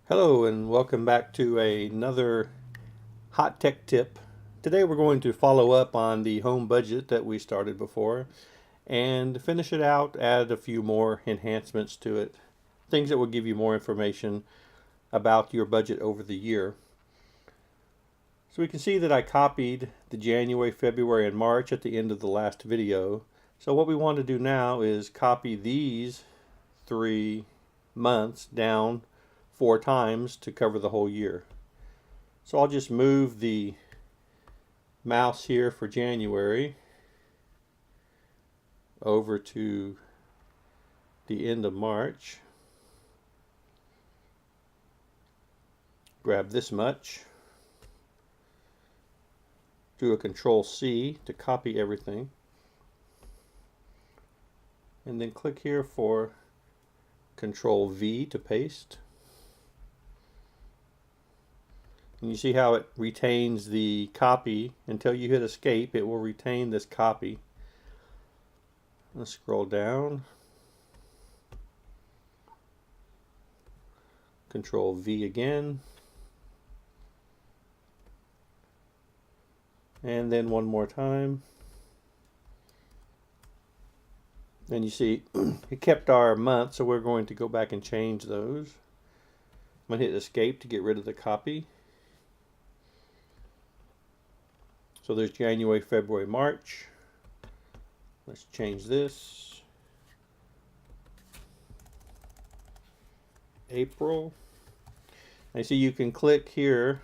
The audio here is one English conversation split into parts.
Hello and welcome back to another hot tech tip. Today we're going to follow up on the home budget that we started before and finish it out, add a few more enhancements to it, things that will give you more information about your budget over the year. So we can see that I copied the January, February, and March at the end of the last video. So what we want to do now is copy these 3 months down 4 times to cover the whole year. So I'll just move the mouse here for January over to the end of March. Grab this much. Do a Control C to copy everything. And then click here for Control V to paste. And you see how it retains the copy until you hit escape. It will retain this copy. Let's scroll down. Control V again. And then one more time. And you see it kept our month, so we're going to go back and change those. I'm going to hit escape to get rid of the copy. So there's January, February, March. Let's change this. April. I see you can click here,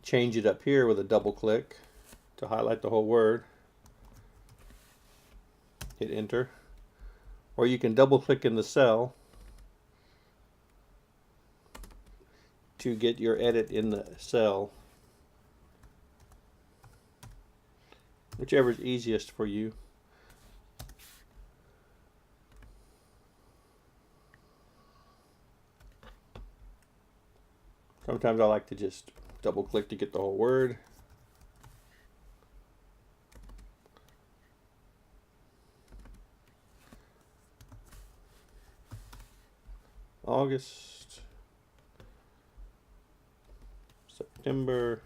change it up here with a double click to highlight the whole word. Hit enter. Or you can double click in the cell to get your edit in the cell. Whichever is easiest for you. Sometimes I like to just double click to get the whole word. August, September,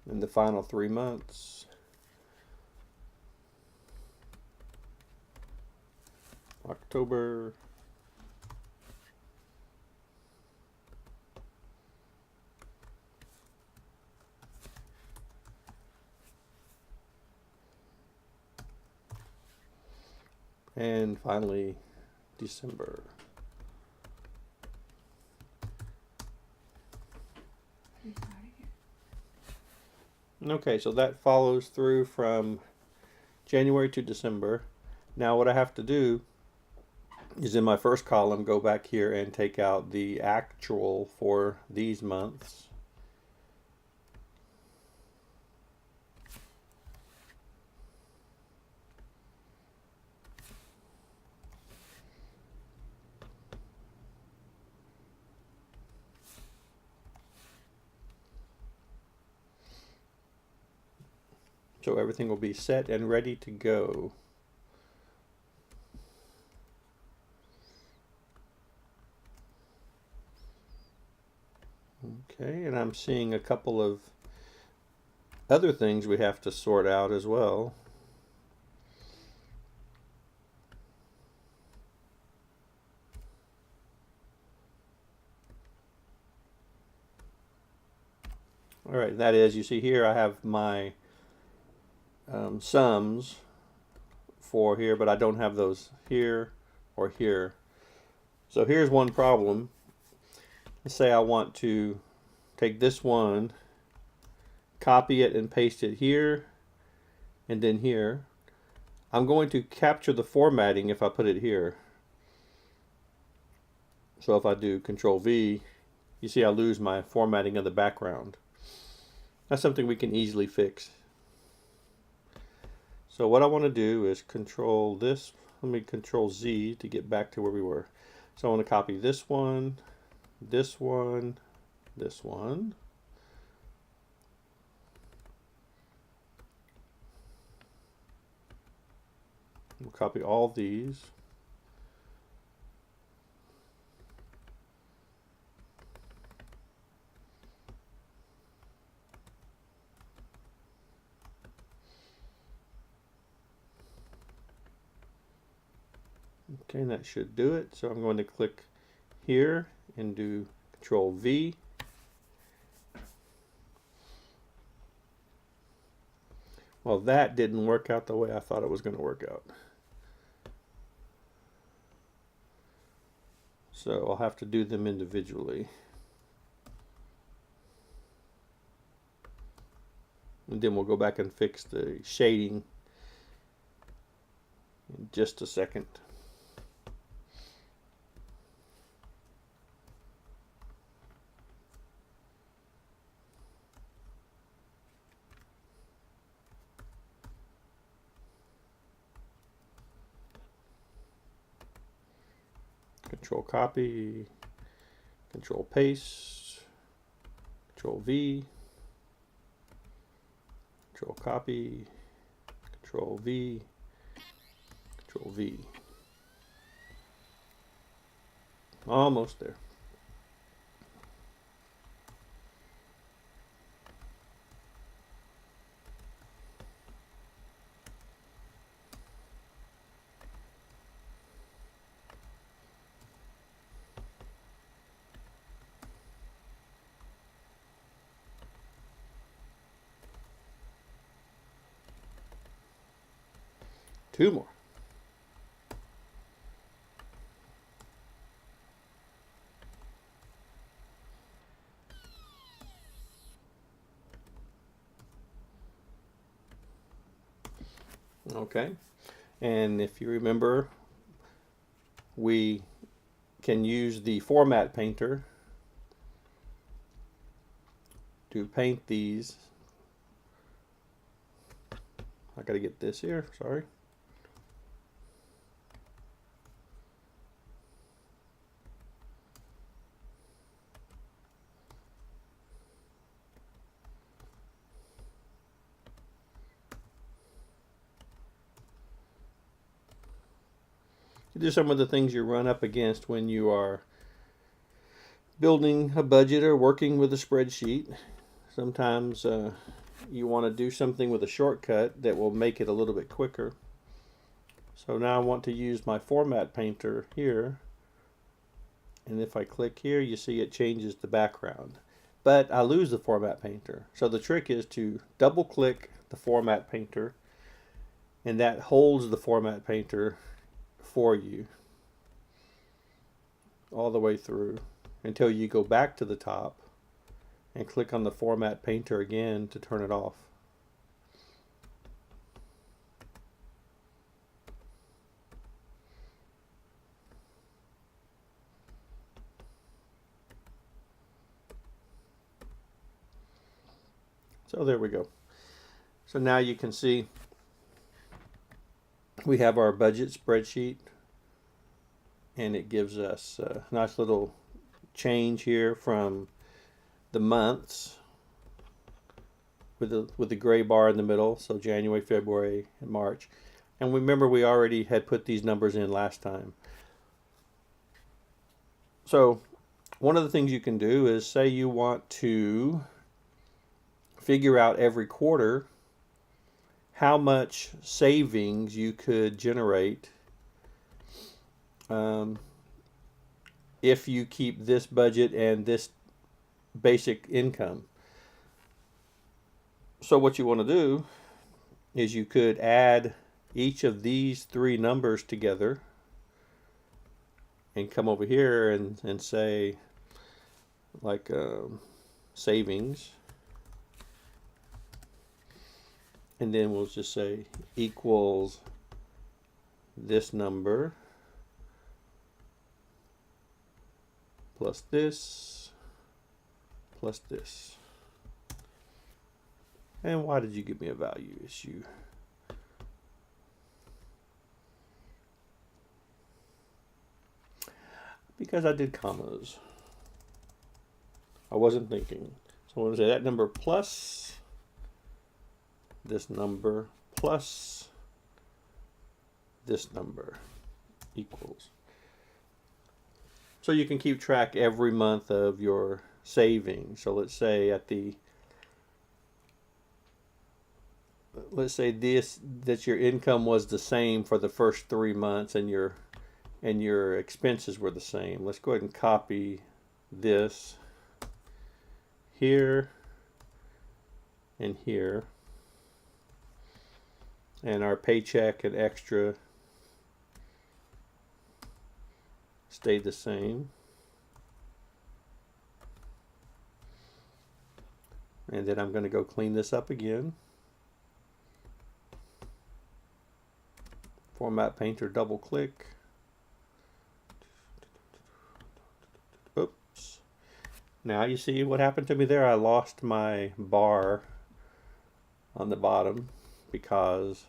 and the final 3 months. October, and finally December. Okay, so that follows through from January to December. Now what I have to do is in my first column go back here and take out the actual for these months. So everything will be set and ready to go. Okay, and I'm seeing a couple of other things we have to sort out as well. All right, that is, you see here I have my sums for here, but I don't have those here or here. So here's one problem. Let's say I want to take this one, copy it and paste it here and then here. I'm going to capture the formatting if I put it here. So if I do Control V, you see I lose my formatting of the background. That's something we can easily fix. So what I want to do is control this. Let me Control Z to get back to where we were. So I want to copy this one, this one, this one. We'll copy all these. Okay, and that should do it. So I'm going to click here and do Control V. Well, that didn't work out the way I thought it was going to work out. So I'll have to do them individually. And then we'll go back and fix the shading in just a second. Control copy, Control paste, Control V, Control copy, Control V, Control V. Almost there. Two more. Okay, and if you remember, we can use the format painter to paint these. I gotta get this here, sorry. These are some of the things you run up against when you are building a budget or working with a spreadsheet. Sometimes you want to do something with a shortcut that will make it a little bit quicker. So now I want to use my format painter here, and if I click here, you see it changes the background, but I lose the format painter. So the trick is to double click the format painter, and that holds the format painter for you all the way through until you go back to the top and click on the format painter again to turn it off. So there we go. So now you can see we have our budget spreadsheet, and it gives us a nice little change here from the months with the gray bar in the middle, so January, February, and March. And remember, we already had put these numbers in last time. So one of the things you can do is, say you want to figure out every quarter how much savings you could generate if you keep this budget and this basic income. So what you want to do is you could add each of these three numbers together and come over here and say, like, savings, and then we'll just say equals this number plus this plus this. And why did you give me a value issue? Because I did commas. I wasn't thinking. So I'm going to say that number plus this number plus this number equals. So you can keep track every month of your savings. So let's say let's say that your income was the same for the first 3 months and your expenses were the same. Let's go ahead and copy this here and here, and our paycheck and extra stayed the same. And then I'm going to go clean this up again. Format Painter, double click. Oops. Now you see what happened to me there. I lost my bar on the bottom because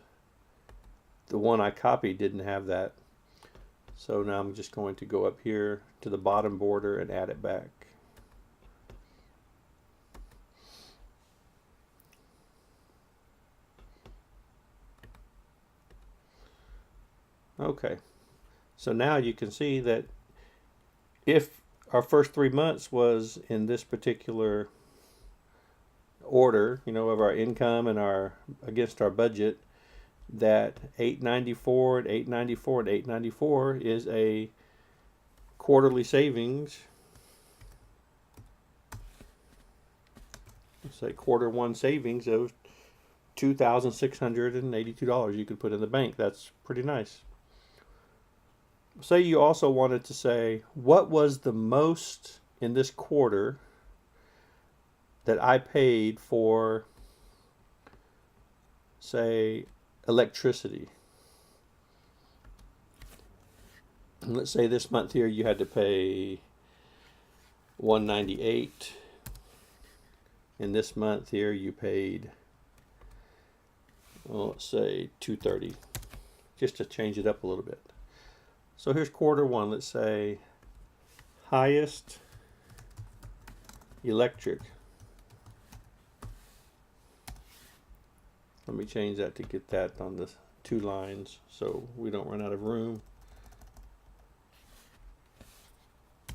the one I copied didn't have that. So now I'm just going to go up here to the bottom border and add it back. Okay, so now you can see that if our first 3 months was in this particular order, of our income and against our budget, that 894 and 894 and 894 is a quarterly savings. Let's say quarter one savings of $2,682 you could put in the bank. That's pretty nice. Say you also wanted to say, what was the most in this quarter that I paid for, say, electricity? And let's say this month here you had to pay $198. And this month here you paid, well, let's say $230, just to change it up a little bit. So here's quarter one. Let's say highest electric. Let me change that to get that on the 2 lines so we don't run out of room.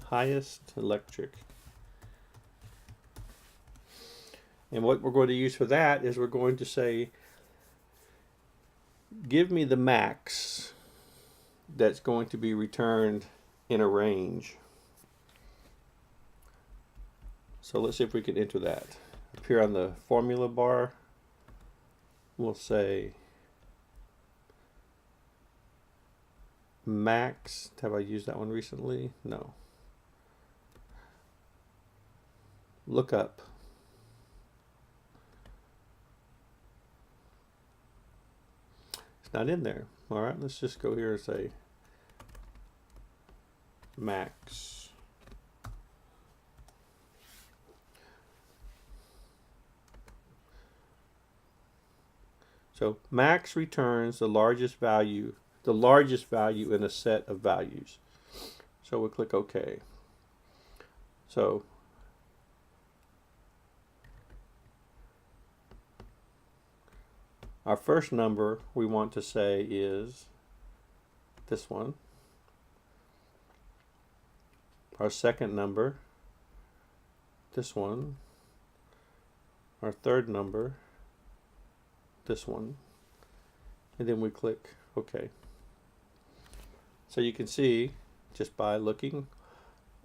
Highest electric. And what we're going to use for that is we're going to say, give me the max that's going to be returned in a range. So let's see if we can enter that. Up here on the formula bar, we'll say max. Have I used that one recently? No. Look up. It's not in there. All right, let's just go here and say max. So max returns the largest value in a set of values. So we'll click OK. So our first number we want to say is this one. Our second number, this one. Our third number, this one. And then we click OK. So you can see, just by looking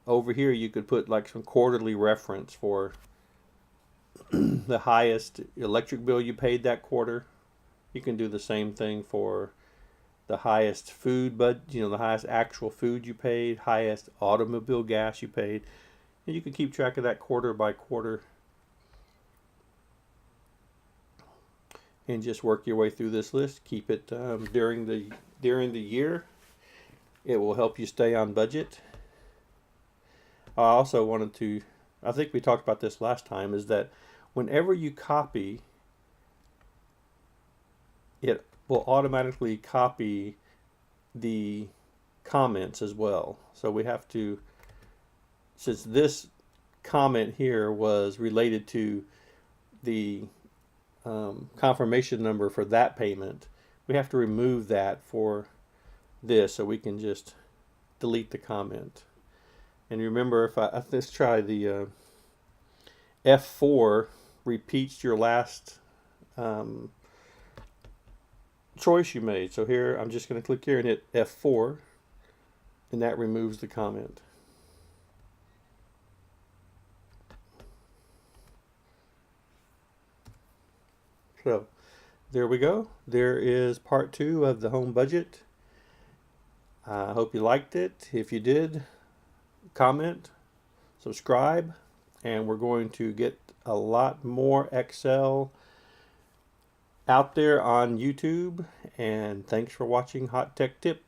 over here, you could put like some quarterly reference for the highest electric bill you paid that quarter. You can do the same thing for the highest food, the highest actual food you paid, highest automobile gas you paid. And you can keep track of that quarter by quarter and just work your way through this list. Keep it during the year. It will help you stay on budget. I also wanted to, I think we talked about this last time, is that whenever you copy, it will automatically copy the comments as well. So we have to, since this comment here was related to the confirmation number for that payment, we have to remove that for this so we can just delete the comment. And remember, if let's try the F4 repeats your last choice you made. So here, I'm just going to click here and hit F4, and that removes the comment. So there we go. There is part 2 of the home budget. I hope you liked it. If you did, comment, subscribe, and we're going to get a lot more Excel out there on YouTube. And thanks for watching Hot Tech Tip.